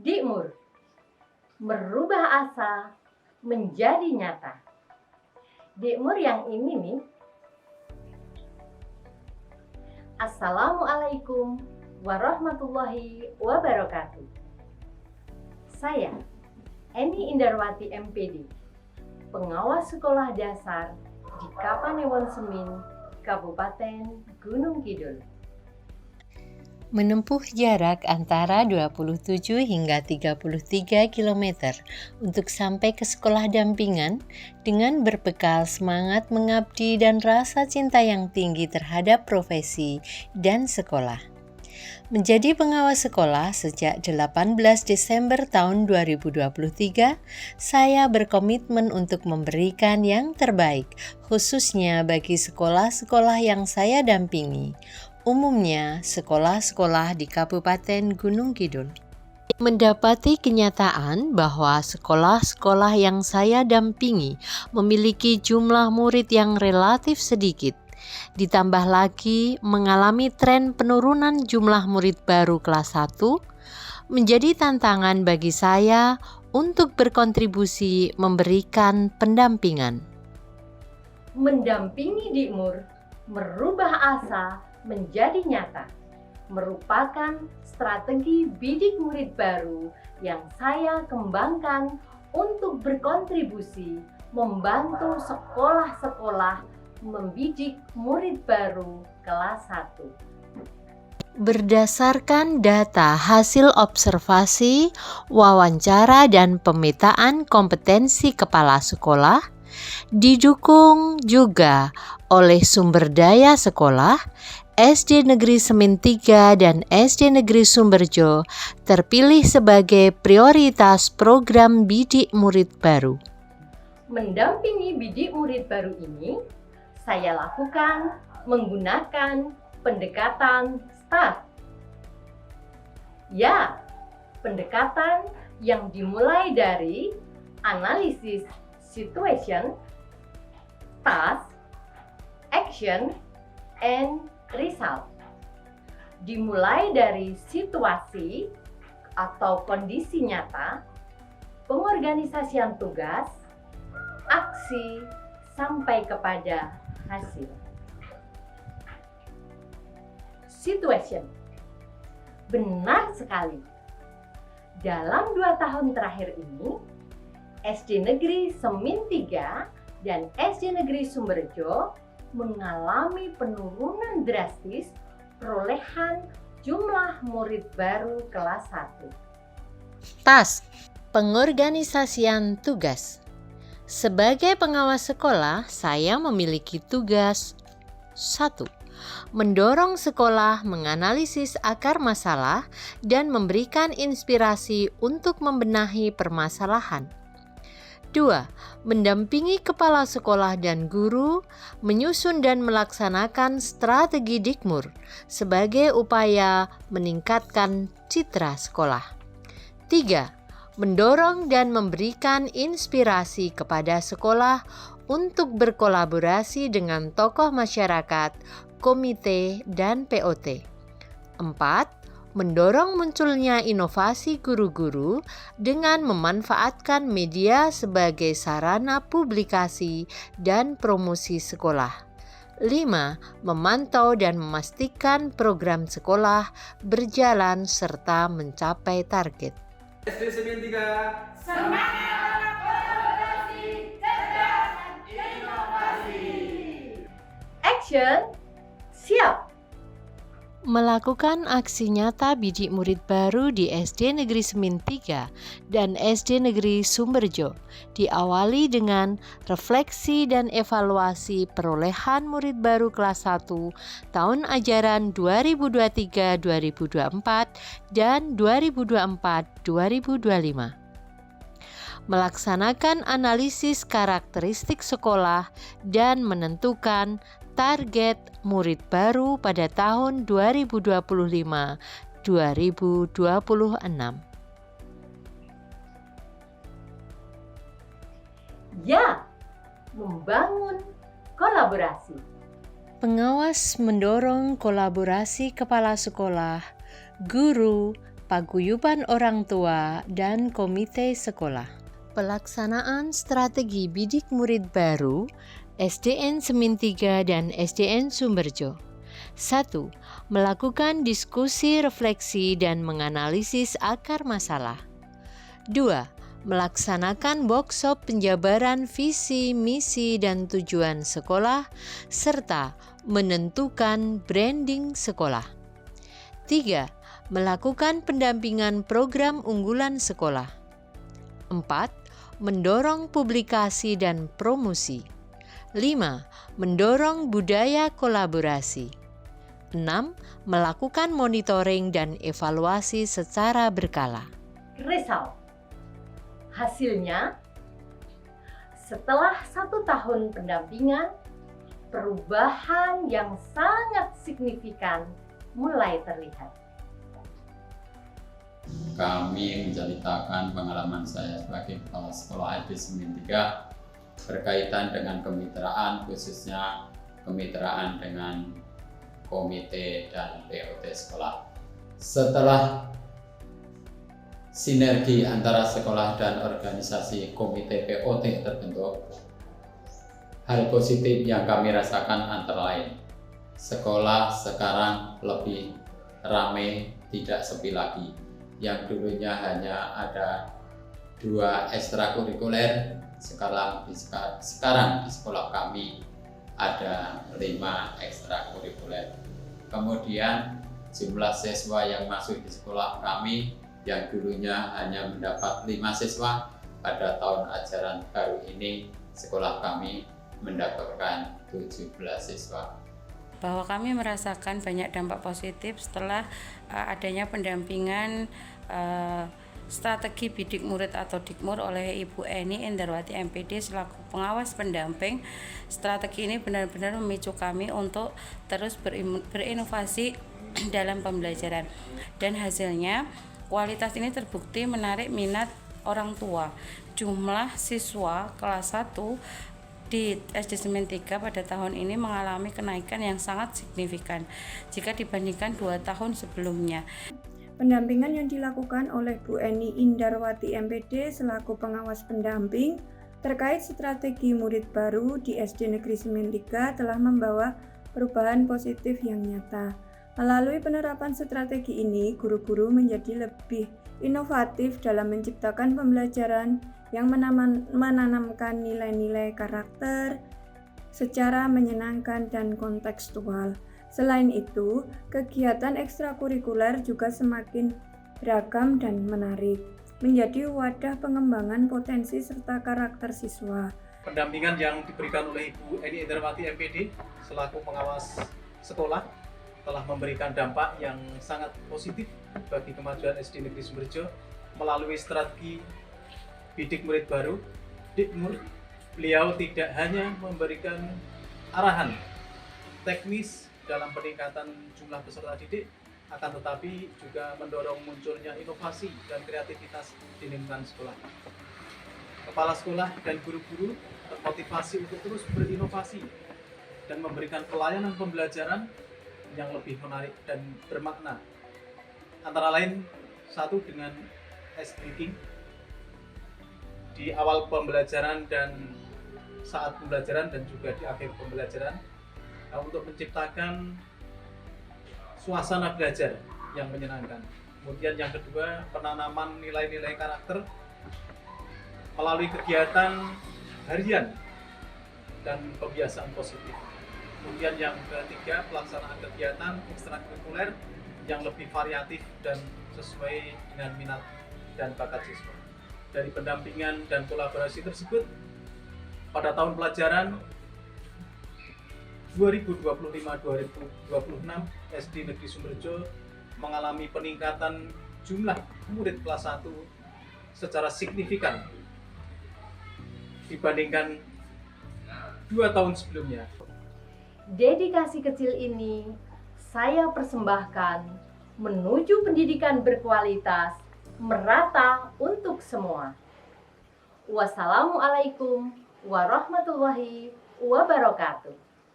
Dikmur, merubah asa menjadi nyata. Dikmur yang ini nih. Assalamualaikum warahmatullahi wabarakatuh. Saya Eni Indarwati MPD, pengawas sekolah dasar di Kapanewon Semin, Kabupaten Gunung Kidul. Menempuh jarak antara 27 hingga 33 km untuk sampai ke sekolah dampingan dengan berbekal semangat mengabdi dan rasa cinta yang tinggi terhadap profesi dan sekolah. Menjadi pengawas sekolah sejak 18 Desember tahun 2023, saya berkomitmen untuk memberikan yang terbaik, khususnya bagi sekolah-sekolah yang saya dampingi, umumnya sekolah-sekolah di Kabupaten Gunung Kidul. Mendapati kenyataan bahwa sekolah-sekolah yang saya dampingi memiliki jumlah murid yang relatif sedikit, ditambah lagi mengalami tren penurunan jumlah murid baru kelas 1, menjadi tantangan bagi saya untuk berkontribusi memberikan pendampingan. Mendampingi Dikmur, merubah asa menjadi nyata, merupakan strategi bidik murid baru yang saya kembangkan untuk berkontribusi membantu sekolah-sekolah membidik murid baru kelas 1. Berdasarkan data hasil observasi, wawancara, dan pemetaan kompetensi kepala sekolah, didukung juga oleh sumber daya sekolah, SD Negeri Semin 3 dan SD Negeri Sumberjo terpilih sebagai prioritas program bidik murid baru. Mendampingi bidik murid baru ini, saya lakukan menggunakan pendekatan STAR. Ya, pendekatan yang dimulai dari analisis situation, task, action, and result. Dimulai dari situasi atau kondisi nyata, pengorganisasian tugas, aksi, sampai kepada hasil. Situation. Benar sekali. Dalam 2 tahun terakhir ini, SD Negeri Semin 3 dan SD Negeri Sumberjo mengalami penurunan drastis perolehan jumlah murid baru kelas 1. Task, pengorganisasian tugas. Sebagai pengawas sekolah, saya memiliki tugas 1. Mendorong sekolah menganalisis akar masalah dan memberikan inspirasi untuk membenahi permasalahan. 2. Mendampingi kepala sekolah dan guru menyusun dan melaksanakan strategi Dikmur sebagai upaya meningkatkan citra sekolah. 3. Mendorong dan memberikan inspirasi kepada sekolah untuk berkolaborasi dengan tokoh masyarakat, komite, dan POT. 4. Mendorong munculnya inovasi guru-guru dengan memanfaatkan media sebagai sarana publikasi dan promosi sekolah. 5. Memantau dan memastikan program sekolah berjalan serta mencapai target. SD Semin 3, Semangat kolaborasi, cerdas, inovasi. Action, siap. Melakukan aksi nyata bidik murid baru di SD Negeri Semin 3 dan SD Negeri Sumberjo diawali dengan refleksi dan evaluasi perolehan murid baru kelas 1 tahun ajaran 2023-2024 dan 2024-2025. Melaksanakan analisis karakteristik sekolah dan menentukan target murid baru pada tahun 2025-2026. Ya, membangun kolaborasi. Pengawas mendorong kolaborasi kepala sekolah, guru, paguyuban orang tua, dan komite sekolah. Pelaksanaan strategi bidik murid baru SDN Semin 3 dan SDN Sumberjo. 1. Melakukan diskusi, refleksi, dan menganalisis akar masalah. 2. Melaksanakan workshop penjabaran visi, misi, dan tujuan sekolah, serta menentukan branding sekolah. 3. Melakukan pendampingan program unggulan sekolah. 4. Mendorong publikasi dan promosi. 5. Mendorong budaya kolaborasi. 6. Melakukan monitoring dan evaluasi secara berkala. Result. Hasilnya, setelah 1 tahun pendampingan, perubahan yang sangat signifikan mulai terlihat. Kami menceritakan pengalaman saya sebagai kepala sekolah SD Semin 3 berkaitan dengan kemitraan, khususnya kemitraan dengan komite dan POT sekolah. Setelah sinergi antara sekolah dan organisasi komite POT terbentuk, hal positif yang kami rasakan antara lain, sekolah sekarang lebih ramai, tidak sepi lagi. Yang dulunya hanya ada 2 ekstrakurikuler, sekarang di sekolah kami ada 5 ekstrakurikuler. Kemudian jumlah siswa yang masuk di sekolah kami yang dulunya hanya mendapat 5 siswa, pada tahun ajaran baru ini sekolah kami mendapatkan 17 siswa. Bahwa kami merasakan banyak dampak positif setelah adanya pendampingan strategi bidik murid atau Dikmur oleh Ibu Eni Endarwati MPD selaku pengawas pendamping. Strategi ini benar-benar memicu kami untuk terus berinovasi dalam pembelajaran, dan hasilnya kualitas ini terbukti menarik minat orang tua. Jumlah siswa kelas 1 di SD Semin 3 pada tahun ini mengalami kenaikan yang sangat signifikan jika dibandingkan 2 tahun sebelumnya. Pendampingan yang dilakukan oleh Bu Eni Indarwati MPD selaku pengawas pendamping terkait strategi murid baru di SD Negeri Semin 3 telah membawa perubahan positif yang nyata. Melalui penerapan strategi ini, guru-guru menjadi lebih inovatif dalam menciptakan pembelajaran yang menanamkan nilai-nilai karakter secara menyenangkan dan kontekstual. Selain itu, kegiatan ekstrakurikuler juga semakin beragam dan menarik, menjadi wadah pengembangan potensi serta karakter siswa. Pendampingan yang diberikan oleh Ibu Eni Endarwati MPD selaku pengawas sekolah telah memberikan dampak yang sangat positif bagi kemajuan SD Negeri Sumberjo melalui strategi bidik murid baru, Dikmur. Beliau tidak hanya memberikan arahan teknis dalam peningkatan jumlah peserta didik, akan tetapi juga mendorong munculnya inovasi dan kreativitas di lingkungan sekolah. Kepala sekolah dan guru-guru termotivasi untuk terus berinovasi dan memberikan pelayanan pembelajaran yang lebih menarik dan bermakna. Antara lain, 1 dengan ice breaking di awal pembelajaran dan saat pembelajaran dan juga di akhir pembelajaran, untuk menciptakan suasana belajar yang menyenangkan. Kemudian yang kedua, penanaman nilai-nilai karakter melalui kegiatan harian dan kebiasaan positif. Kemudian yang ketiga, pelaksanaan kegiatan ekstrakurikuler yang lebih variatif dan sesuai dengan minat dan bakat siswa. Dari pendampingan dan kolaborasi tersebut, pada tahun pelajaran 2025-2026 SD Negeri Sumberjo mengalami peningkatan jumlah murid kelas 1 secara signifikan dibandingkan 2 tahun sebelumnya. Dedikasi kecil ini saya persembahkan menuju pendidikan berkualitas merata untuk semua. Wassalamualaikum warahmatullahi wabarakatuh.